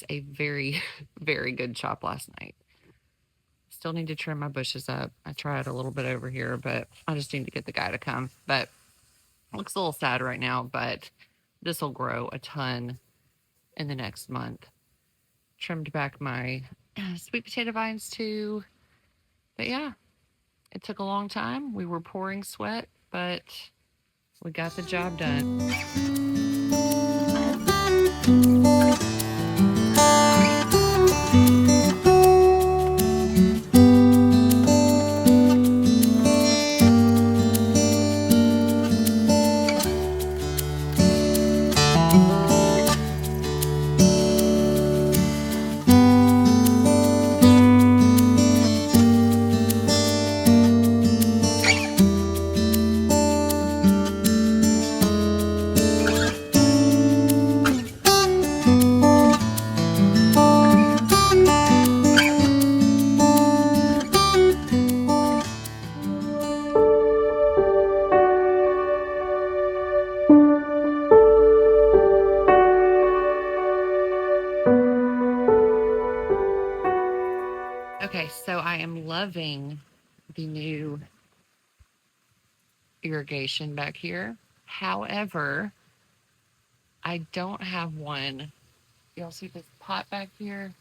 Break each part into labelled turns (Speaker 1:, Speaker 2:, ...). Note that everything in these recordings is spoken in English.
Speaker 1: was a very, very good chop last night. Still need to trim my bushes up. I tried a little bit over here, but I just need to get the guy to come. But it looks a little sad right now, but this will grow a ton in the next month. Trimmed back my sweet potato vines too. But yeah, it took a long time. We were pouring sweat, but we got the job done. Okay, so I am loving the new irrigation back here. However, I don't have one. Y'all see this pot back here?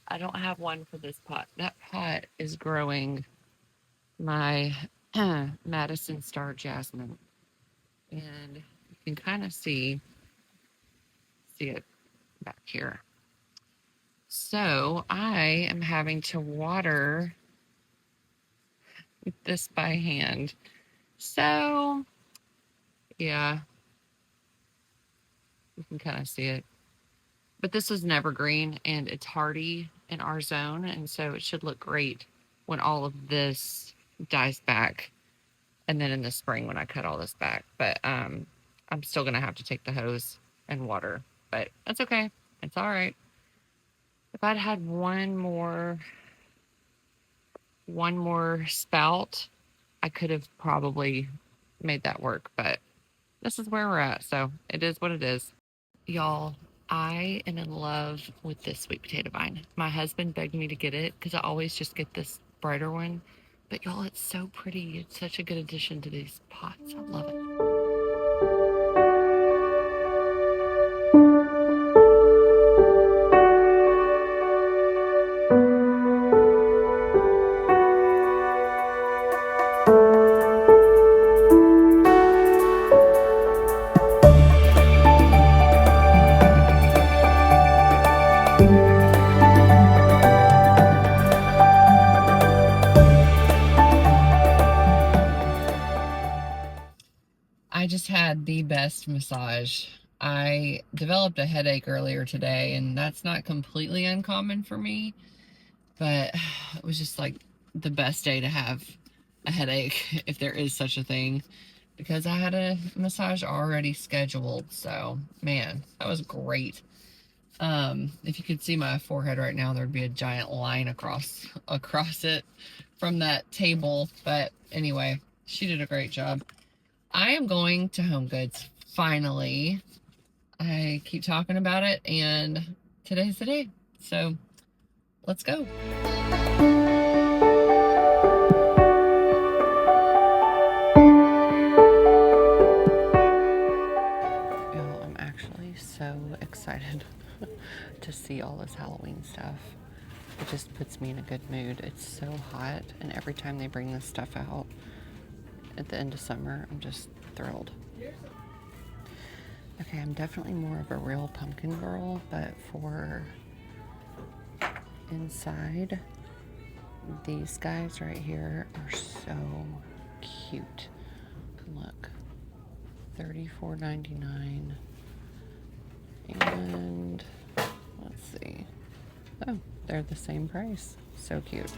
Speaker 1: I don't have one for this pot. That pot is growing my Madison Star Jasmine. And you can kind of see it back here. So I am having to water this by hand. So yeah, you can kind of see it. But this is an evergreen and it's hardy in our zone. And so it should look great when all of this dies back. And then in the spring when I cut all this back. But I'm still going to have to take the hose and water. But that's okay. It's all right. If I'd had one more spout, I could have probably made that work. But this is where we're at. So it is what it is. Y'all, I am in love with this sweet potato vine. My husband begged me to get it because I always just get this brighter one. But y'all, it's so pretty. It's such a good addition to these pots. I love it. I just had the best massage. I developed a headache earlier today, and that's not completely uncommon for me, but it was just like the best day to have a headache, if there is such a thing, because I had a massage already scheduled. So man, that was great. If you could see my forehead right now, there'd be a giant line across it from that table. But anyway, she did a great job. I am going to Homegoods, finally. I keep talking about it, and today's the day. So, let's go. Y'all, I'm actually so excited to see all this Halloween stuff. It just puts me in a good mood. It's so hot, and every time they bring this stuff out, at the end of summer, I'm just thrilled. Okay, I'm definitely more of a real pumpkin girl, but for inside, these guys right here are so cute. Look, $34.99, and let's see. Oh, they're the same price. So cute.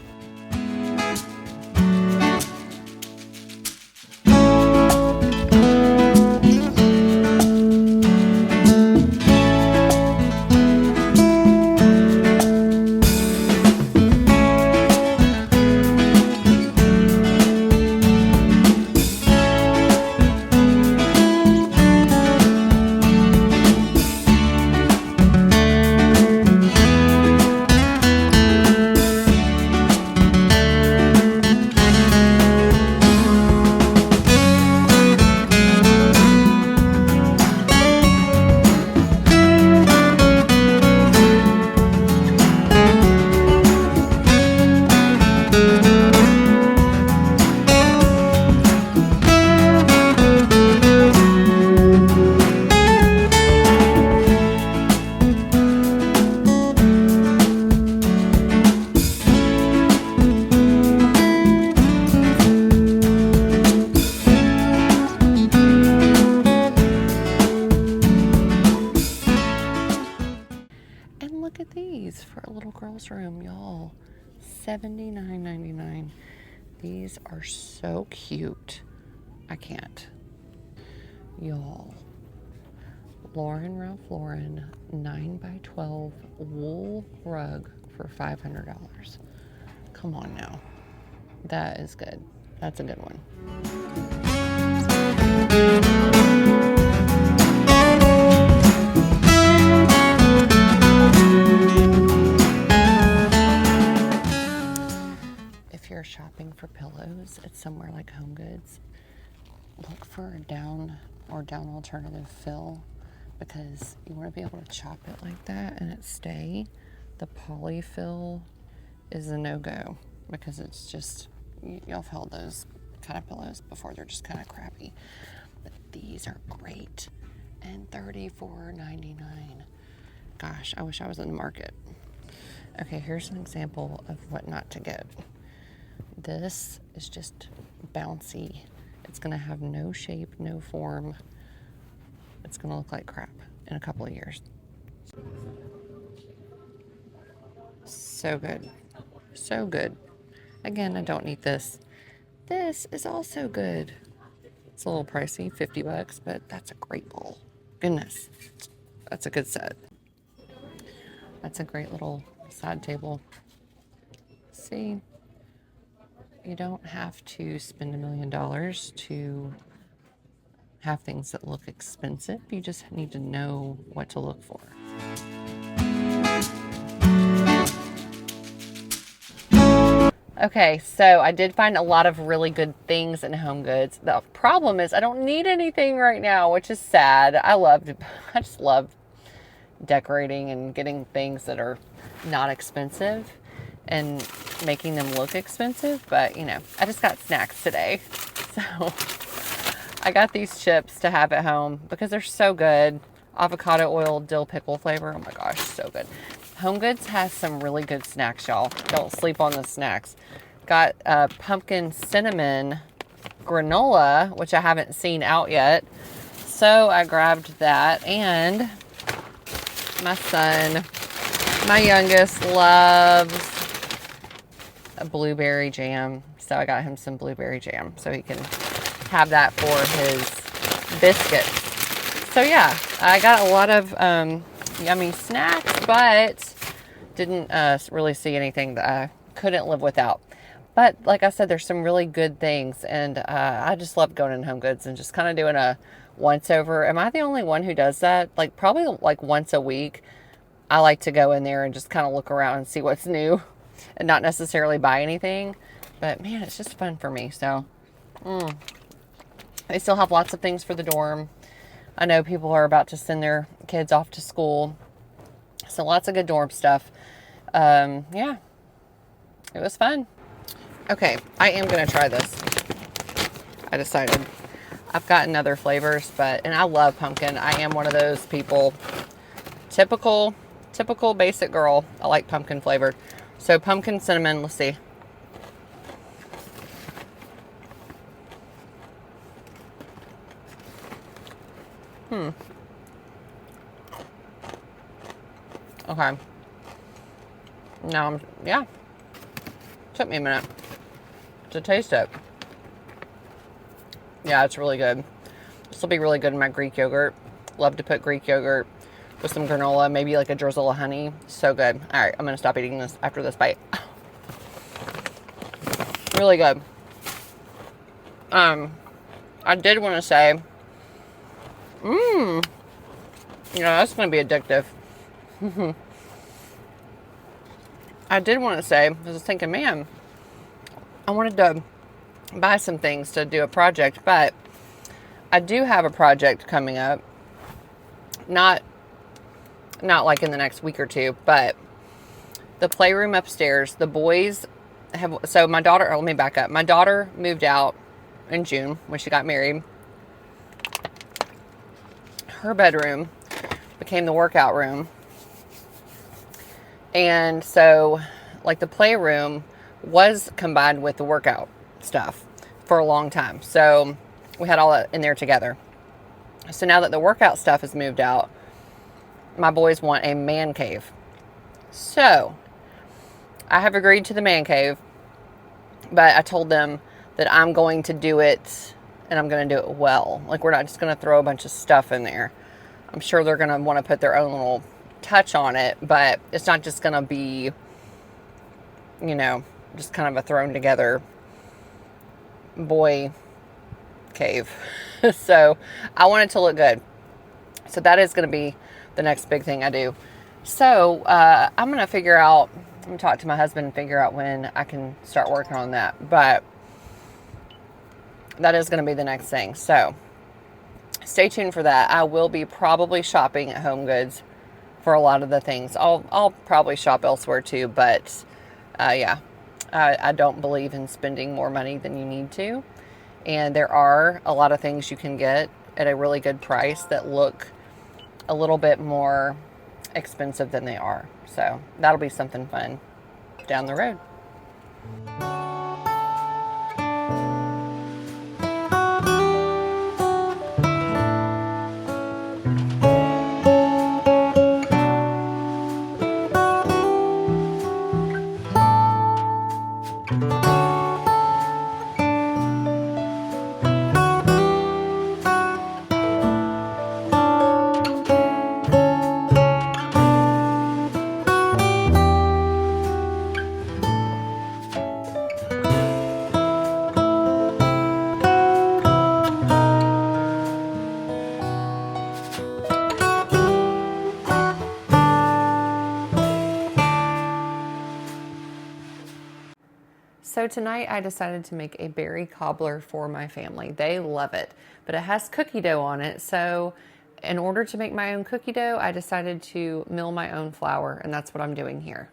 Speaker 1: at these for a little girl's room, y'all. $79.99. These are so cute. I can't. Y'all. Ralph Lauren 9x12 wool rug for $500. Come on now. That is good. That's a good one. If you're shopping for pillows at somewhere like Homegoods, look for a down alternative fill, because you want to be able to chop it like that and it stay. The poly fill is a no-go, because it's just, y'all have held those kind of pillows before. They're just kind of crappy. But these are great. And $34.99. Gosh, I wish I was in the market. Okay, here's an example of what not to get. This is just bouncy. It's going to have no shape, no form. It's going to look like crap in a couple of years. So good. So good. Again, I don't need this. This is also good. It's a little pricey, $50, but that's a great bowl. Goodness. That's a good set. That's a great little side table. See? You don't have to spend $1 million to have things that look expensive. You just need to know what to look for. Okay, so I did find a lot of really good things in Homegoods. The problem is I don't need anything right now, which is sad. I just love decorating and getting things that are not expensive and making them look expensive. But, you know, I just got snacks today. So I got these chips to have at home because they're so good. Avocado oil, dill pickle flavor. Oh my gosh, so good. Homegoods has some really good snacks, y'all. Don't sleep on the snacks. Got pumpkin cinnamon granola, which I haven't seen out yet. So I grabbed that. And my son, my youngest, loves a blueberry jam. So I got him some blueberry jam so he can have that for his biscuits. So yeah, I got a lot of yummy snacks, but didn't really see anything that I couldn't live without. But like I said, there's some really good things, and I just love going in Homegoods and just kind of doing a once over. Am I the only one who does that? Like probably like once a week, I like to go in there and just kind of look around and see what's new, and not necessarily buy anything. But man, it's just fun for me. So they still have lots of things for the dorm. I know people are about to send their kids off to school. So lots of good dorm stuff. Yeah, it was fun. Okay, I am going to try this. I decided. I've gotten other flavors, and I love pumpkin. I am one of those people. Typical basic girl. I like pumpkin flavored. So pumpkin cinnamon, let's see. Okay. Now, yeah. Took me a minute to taste it. Yeah, it's really good. This will be really good in my Greek yogurt. Love to put Greek yogurt with some granola, maybe like a drizzle of honey. So good. All right, I'm going to stop eating this after this bite. Really good. I did want to say, that's going to be addictive. I did want to say, I was thinking, man, I wanted to buy some things to do a project, but I do have a project coming up. Not like in the next week or two, but the playroom upstairs, the boys have, so my daughter, let me back up. My daughter moved out in June when she got married. Her bedroom became the workout room. And so, like, the playroom was combined with the workout stuff for a long time. So we had all that in there together. So now that the workout stuff has moved out, my boys want a man cave. So, I have agreed to the man cave, but I told them that I'm going to do it and I'm going to do it well. Like, we're not just going to throw a bunch of stuff in there. I'm sure they're going to want to put their own little touch on it, but it's not just going to be, you know, just kind of a thrown together boy cave. So I want it to look good. So that is going to be the next big thing I do. So I'm going to figure out, I'm going to talk to my husband and figure out when I can start working on that. But that is going to be the next thing. So stay tuned for that. I will be probably shopping at Homegoods for a lot of the things. I'll probably shop elsewhere too, but yeah, I don't believe in spending more money than you need to. And there are a lot of things you can get at a really good price that look a little bit more expensive than they are. So that'll be something fun down the road. So tonight I decided to make a berry cobbler for my family. They love it, but it has cookie dough on it. So in order to make my own cookie dough, I decided to mill my own flour, and that's what I'm doing here.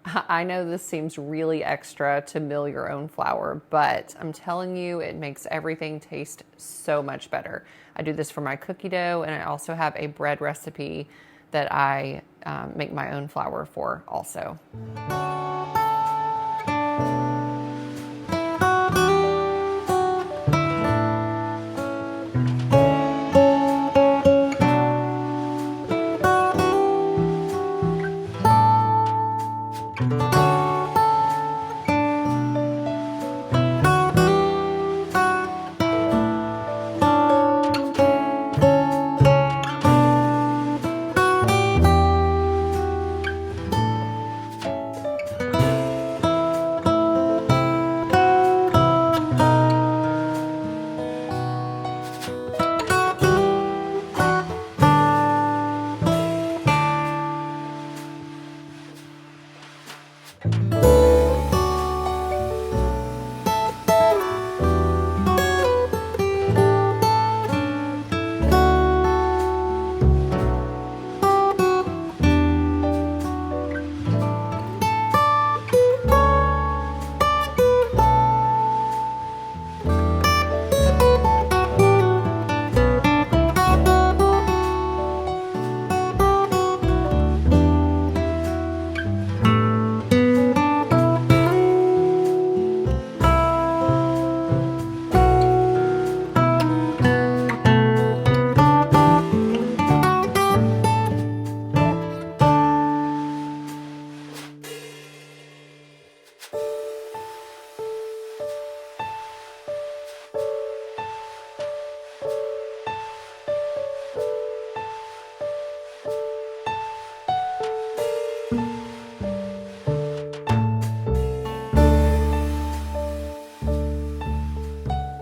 Speaker 1: I know this seems really extra to mill your own flour, but I'm telling you, it makes everything taste so much better. I do this for my cookie dough, and I also have a bread recipe that I make my own flour for also.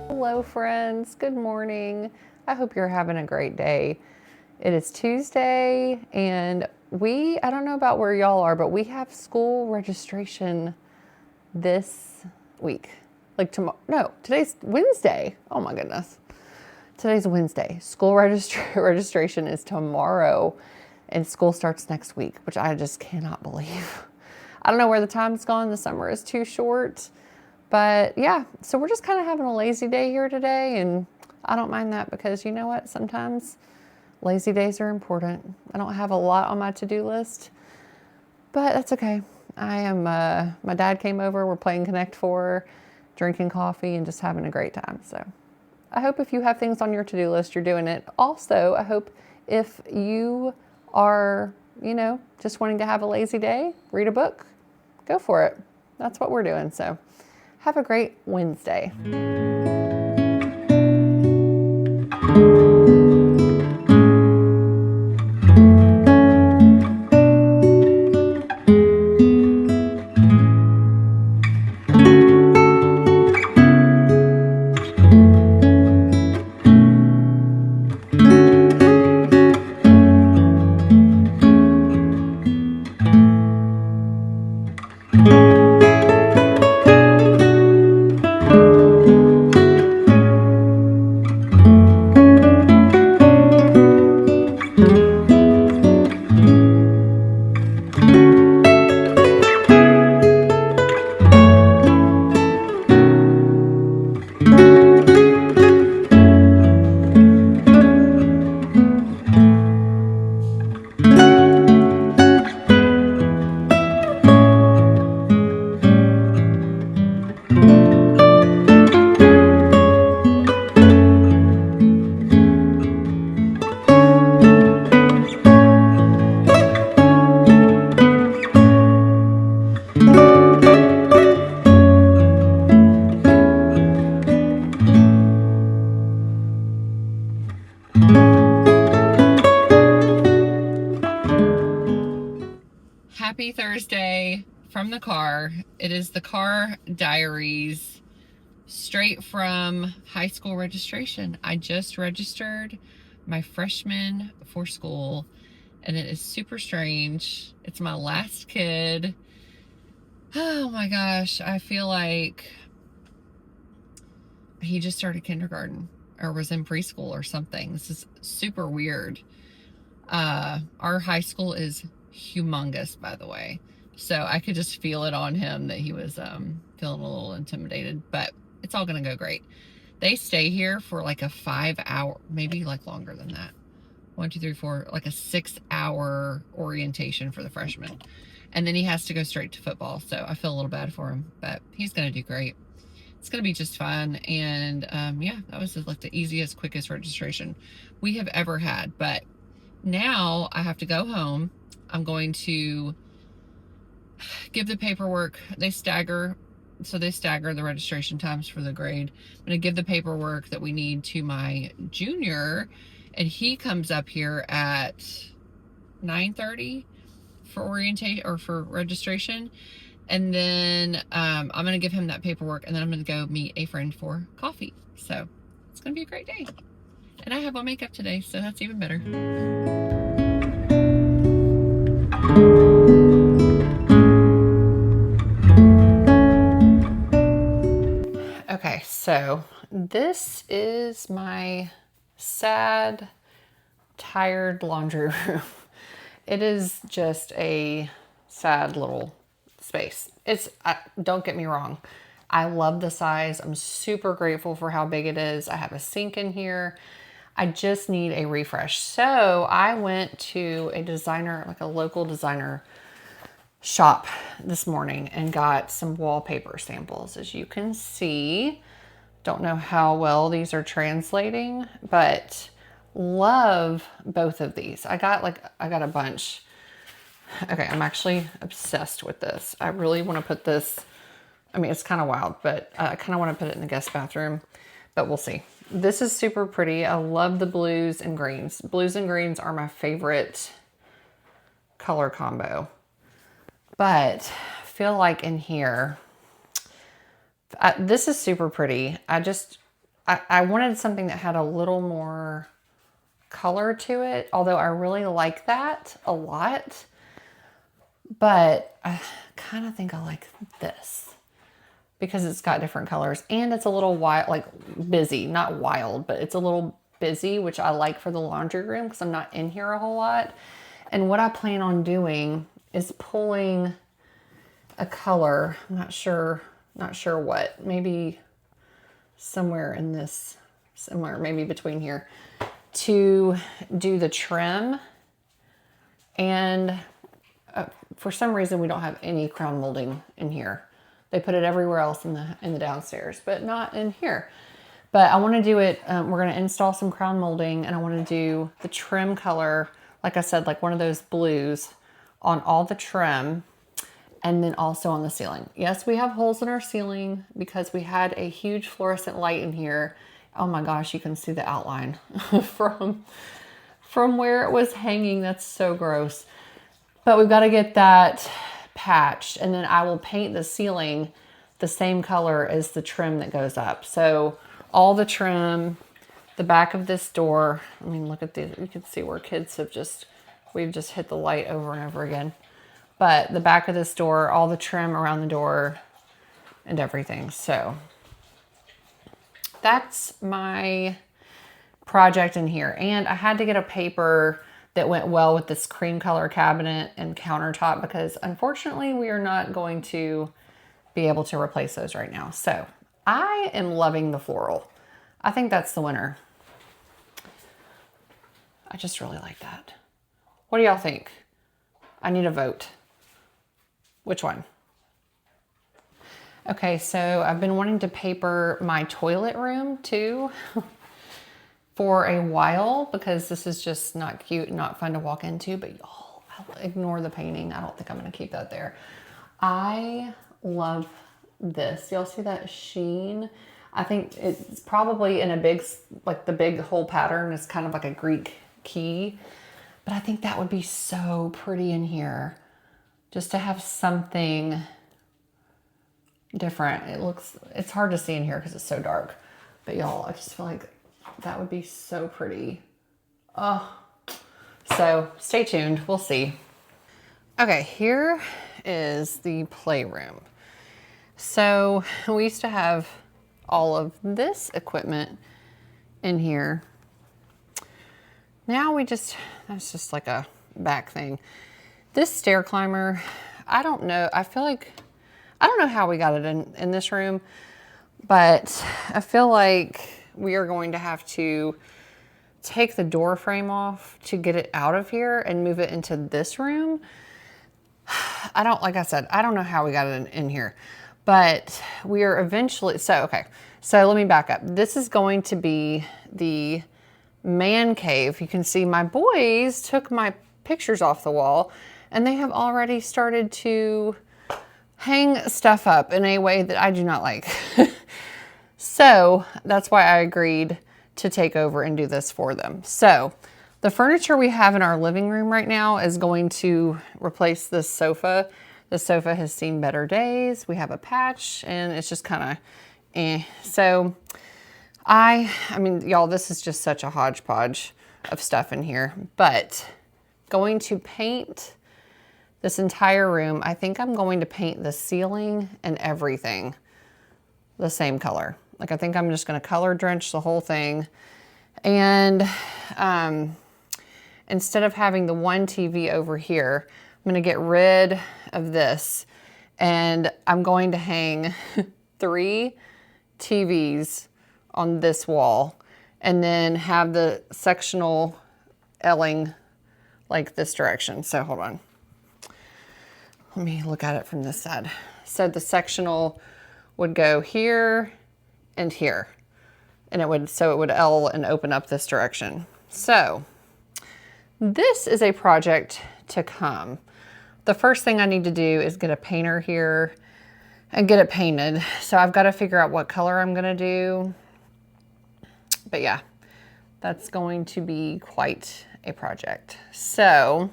Speaker 1: Hello friends, good morning. I hope you're having a great day. It is Tuesday and I don't know about where y'all are, but we have school registration this week. Like tomorrow, no, today's Wednesday. Oh my goodness. Today's Wednesday. School registration is tomorrow and school starts next week, which I just cannot believe. I don't know where the time's gone. The summer is too short. But yeah, so we're just kind of having a lazy day here today, and I don't mind that because you know what? Sometimes lazy days are important. I don't have a lot on my to-do list, but that's okay. My dad came over, we're playing Connect 4, drinking coffee, and just having a great time. So I hope if you have things on your to-do list, you're doing it. Also, I hope if you are
Speaker 2: you know, just wanting to have a lazy day, read a book, go for it. That's what we're doing. So have a great Wednesday.
Speaker 1: Happy Thursday from the car. It is the car diaries straight from high school registration. I just registered my freshman for school, and it is super strange. It's my last kid. Oh my gosh, I feel like he just started kindergarten or was in preschool or something. This is super weird. Our high school is humongous, by the way. So I could just feel it on him that he was feeling a little intimidated, but it's all going to go great. They stay here for like a 5-hour, maybe like longer than that. 1, 2, 3, 4, like a 6-hour orientation for the freshman. And then he has to go straight to football. So I feel a little bad for him, but he's going to do great. It's going to be just fun. And yeah, that was like the easiest, quickest registration we have ever had. But now I have to go home. I'm going to give the paperwork. They stagger the registration times for the grade. I'm going to give the paperwork that we need to my junior, and he comes up here at 9:30 for orientation or for registration. And then I'm going to give him that paperwork, and then I'm going to go meet a friend for coffee. So it's going to be a great day. And I have on makeup today, so that's even better. Okay, so this is my sad, tired laundry room. It is just a sad little space. Don't get me wrong, I love the size. I'm super grateful for how big it is. I have a sink in here. I just need a refresh. So I went to a designer, like a local designer shop this morning, and got some wallpaper samples. As you can see, don't know how well these are translating, but love both of these. I got a bunch. Okay, I'm actually obsessed with this. I really want to put this, I mean, it's kind of wild, but I kind of want to put it in the guest bathroom, but we'll see. This is super pretty. I love the blues and greens. Blues and greens are my favorite color combo. But I feel like in here, this is super pretty. I wanted something that had a little more color to it, although I really like that a lot. But I kind of think I like this because it's got different colors, and it's a little wild, like busy, not wild, but it's a little busy, which I like for the laundry room because I'm not in here a whole lot. And what I plan on doing is pulling a color. I'm not sure what, maybe somewhere in this, somewhere maybe between here, to do the trim. And for some reason we don't have any crown molding in here. They put it everywhere else in the downstairs, but not in here. But I want to do it, we're going to install some crown molding, and I want to do the trim color
Speaker 2: like I said, like one of those blues on all the trim and then also on the ceiling. Yes, we have holes in our ceiling because we had a huge fluorescent light in here. Oh my gosh, you can see the outline from where it was hanging. That's so gross. But we've got to get that patched, and then I will paint the ceiling the same color as the trim that goes up. So all the trim, the back of this door, I mean, look at these. You can see where kids have we've just hit the light over and over again. But the back of this door, all the trim around the door and everything. So that's my project in here. And I had to get a paper that went well with this cream color cabinet and countertop because unfortunately we are not going to be able to replace those right now. So I am loving the floral. I think that's the winner. I just really like that. What do y'all think? I need a vote. Which one? Okay, so I've been wanting to paper my toilet room too for a while because this is just not cute, not fun to walk into, but y'all, I'll ignore the painting. I don't think I'm gonna keep that there. I love this. Y'all see that sheen? I think it's probably in a big, like the big whole pattern is kind of like a Greek key, but I think that would be so pretty in here just to have something different. It's hard to see in here because it's so dark, but y'all, I just feel like that would be so pretty. Oh, so stay tuned. We'll see. Okay, here is the playroom. So we used to have all of this equipment in here. Now that's just like a back thing. This stair climber, I don't know. I don't know how we got it in this room, but I feel like we are going to have to take the door frame off to get it out of here and move it into this room. Like I said, I don't know how we got it in here, but we are eventually, okay. So let me back up. This is going to be the man cave. You can see my boys took my pictures off the wall and they have already started to hang stuff up in a way that I do not like. So that's why I agreed to take over and do this for them. So the furniture we have in our living room right now is going to replace this sofa. The sofa has seen better days. We have a patch and it's just kind of So I mean, y'all, this is just such a hodgepodge of stuff in here, but going to paint this entire room. I think I'm going to paint the ceiling and everything the same color. Like, I think I'm just going to color drench the whole thing. And instead of having the one TV over here, I'm going to get rid of this. And I'm going to hang 3 TVs on this wall. And then have the sectional L-ing like this direction. So hold on. Let me look at it from this side. So the sectional would go here and here. And it would L and open up this direction. So this is a project to come. The first thing I need to do is get a painter here and get it painted. So I've got to figure out what color I'm gonna do. But yeah, that's going to be quite a project. So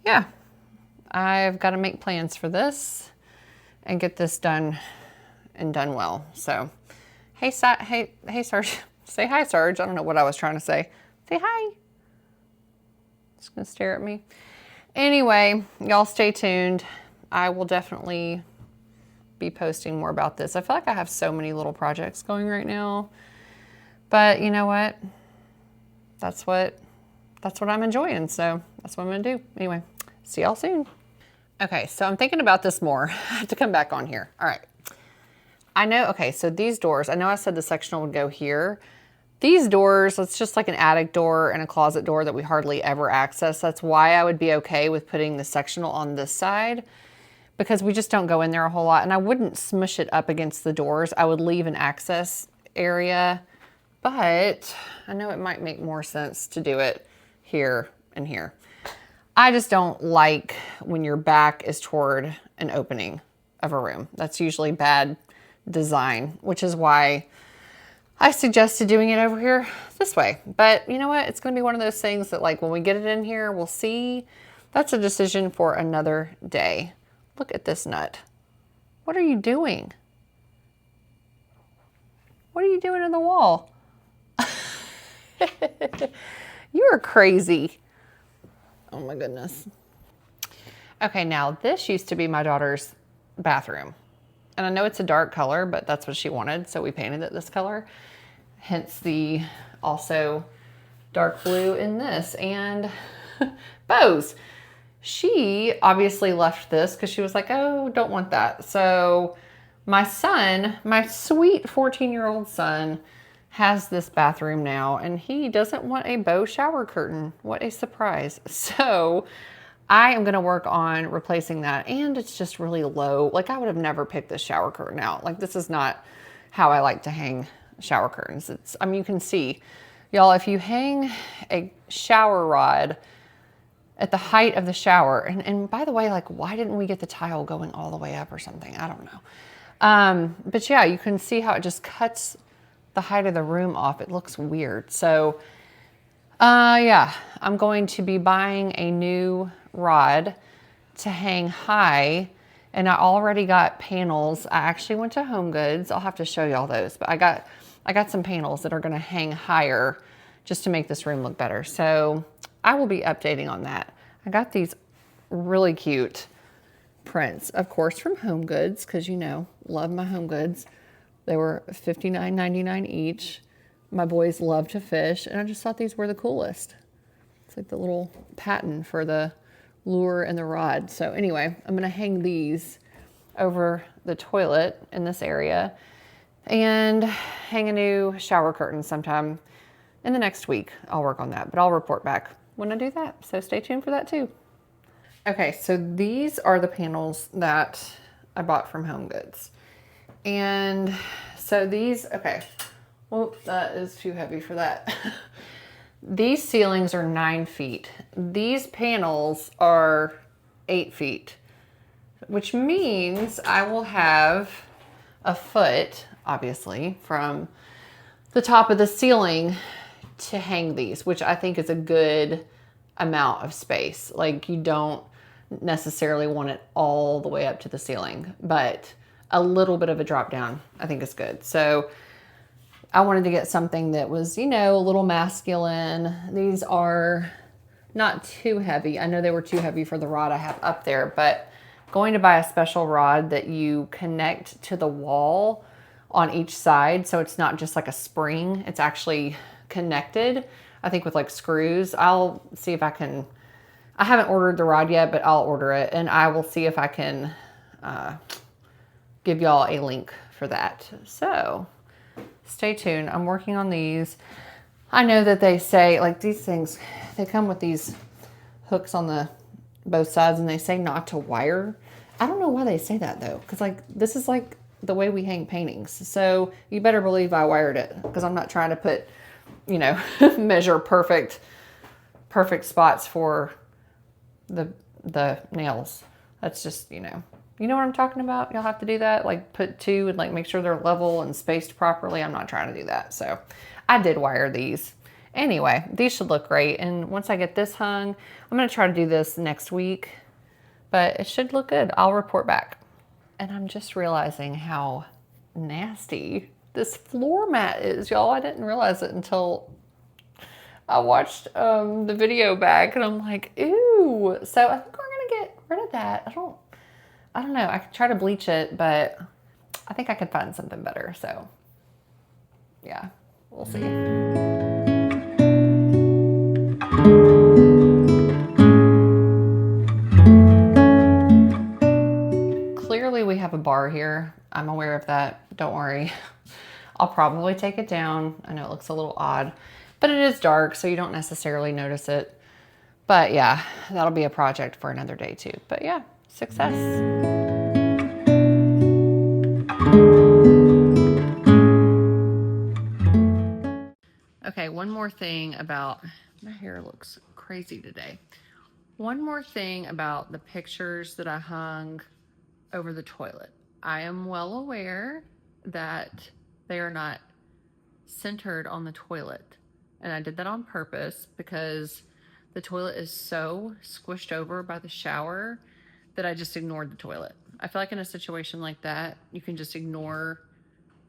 Speaker 2: yeah, I've got to make plans for this and get this done and done well. So hey Sarge, say hi, Sarge. I don't know what I was trying to say. Say hi. Just gonna stare at me. Anyway, y'all stay tuned. I will definitely be posting more about this. I feel like I have so many little projects going right now, but you know what? That's what I'm enjoying. So that's what I'm gonna do. Anyway, see y'all soon. Okay, so I'm thinking about this more. I have to come back on here. All right. I know, okay, so these doors, I know I said the sectional would go here. These doors, it's just like an attic door and a closet door that we hardly ever access. That's why I would be okay with putting the sectional on this side, because we just don't go in there a whole lot. And I wouldn't smush it up against the doors. I would leave an access area, but I know it might make more sense to do it here in here. I just don't like when your back is toward an opening of a room. That's usually bad design, which is why I suggested doing it over here this way. But you know what? It's going to be one of those things that, like, when we get it in here, we'll see. That's a decision for another day. Look at this nut. What are you doing? What are you doing in the wall? You are crazy. Oh my goodness. Okay, now this used to be my daughter's bathroom. And I know it's a dark color, but that's what she wanted, so we painted it this color. Hence the also dark blue in this. And Bose, she obviously left this because she was like, oh, don't want that. So my son, my sweet 14-year-old son, has this bathroom now, and he doesn't want a bow shower curtain. What a surprise. So I am going to work on replacing that, and it's just really low. Like, I would have never picked this shower curtain out. Like, this is not how I like to hang shower curtains. It's, I mean, you can see, y'all, if you hang a shower rod at the height of the shower, and by the way, like, why didn't we get the tile going all the way up or something? I don't know. But yeah, you can see how it just cuts the height of the room off. It looks weird. So yeah, I'm going to be buying a new rod to hang high, and I already got panels. I actually went to Homegoods. I'll have to show y'all those, but I got some panels that are going to hang higher just to make this room look better. So I will be updating on that. I got these really cute prints, of course, from Homegoods, because, you know, love my Homegoods. They were $59.99 each. My boys love to fish, and I just thought these were the coolest. It's like the little patent for the lure and the rod. So anyway, I'm going to hang these over the toilet in this area and hang a new shower curtain sometime in the next week. I'll work on that, but I'll report back when I do that. So stay tuned for that too. Okay, so these are the panels that I bought from Homegoods. And so these, okay, well, that is too heavy for that. These ceilings are 9 feet. These panels are 8 feet, which means I will have a foot, obviously, from the top of the ceiling to hang these, which I think is a good amount of space. Like, you don't necessarily want it all the way up to the ceiling, but a little bit of a drop down I think is good. So I wanted to get something that was, you know, a little masculine. These are not too heavy. I know they were too heavy for the rod I have up there, but I'm going to buy a special rod that you connect to the wall on each side. So it's not just like a spring, it's actually connected, I think, with like screws. I'll see if I can, I haven't ordered the rod yet, but I'll order it, and I will see if I can give y'all a link for that. So stay tuned. I'm working on these. I know that they say, like, these things, they come with these hooks on the both sides, and they say not to wire. I don't know why they say that though, because, like, this is like the way we hang paintings. So you better believe I wired it, because I'm not trying to put, you know, measure perfect spots for the nails. That's just, you know what I'm talking about. Y'all have to do that, like put two and like make sure they're level and spaced properly. I'm not trying to do that. So I did wire these. Anyway, these should look great. And once I get this hung, I'm going to try to do this next week, but it should look good. I'll report back. And I'm just realizing how nasty this floor mat is, y'all. I didn't realize it until I watched the video back, and I'm like, ew. So I think we're going to get rid of that. I don't know. I could try to bleach it, but I think I could find something better. So yeah, we'll see. Clearly we have a bar here. I'm aware of that. Don't worry. I'll probably take it down. I know it looks a little odd, but it is dark, so you don't necessarily notice it. But yeah, that'll be a project for another day too. But yeah, success. Okay, one more thing about My hair looks crazy today. One more thing about the pictures that I hung over the toilet. I am well aware that they are not centered on the toilet. And I did that on purpose because the toilet is so squished over by the shower that I just ignored the toilet. I feel like in a situation like that, you can just ignore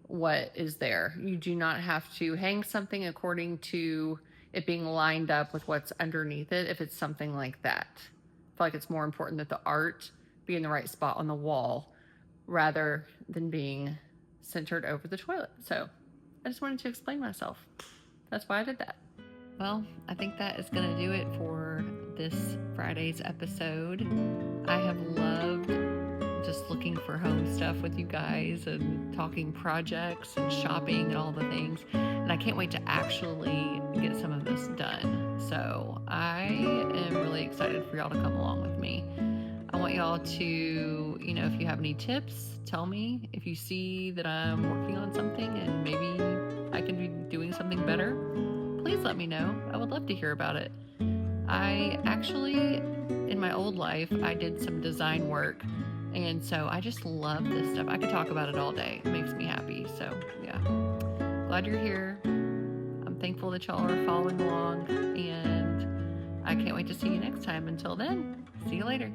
Speaker 2: what is there. You do not have to hang something according to it being lined up with what's underneath it if it's something like that. I feel like it's more important that the art be in the right spot on the wall rather than being centered over the toilet. So I just wanted to explain myself. That's why I did that. Well, I think that is going to do it for this Friday's episode. I have loved just looking for home stuff with you guys and talking projects and shopping and all the things. And I can't wait to actually get some of this done. So I am really excited for y'all to come along with me. I want y'all to, if you have any tips, tell me. If you see that I'm working on something and maybe I can be doing something better, please let me know. I would love to hear about it. I actually, in my old life, I did some design work. And so I just love this stuff. I could talk about it all day. It makes me happy. So yeah, glad you're here. I'm thankful that y'all are following along. And I can't wait to see you next time. Until then, see you later.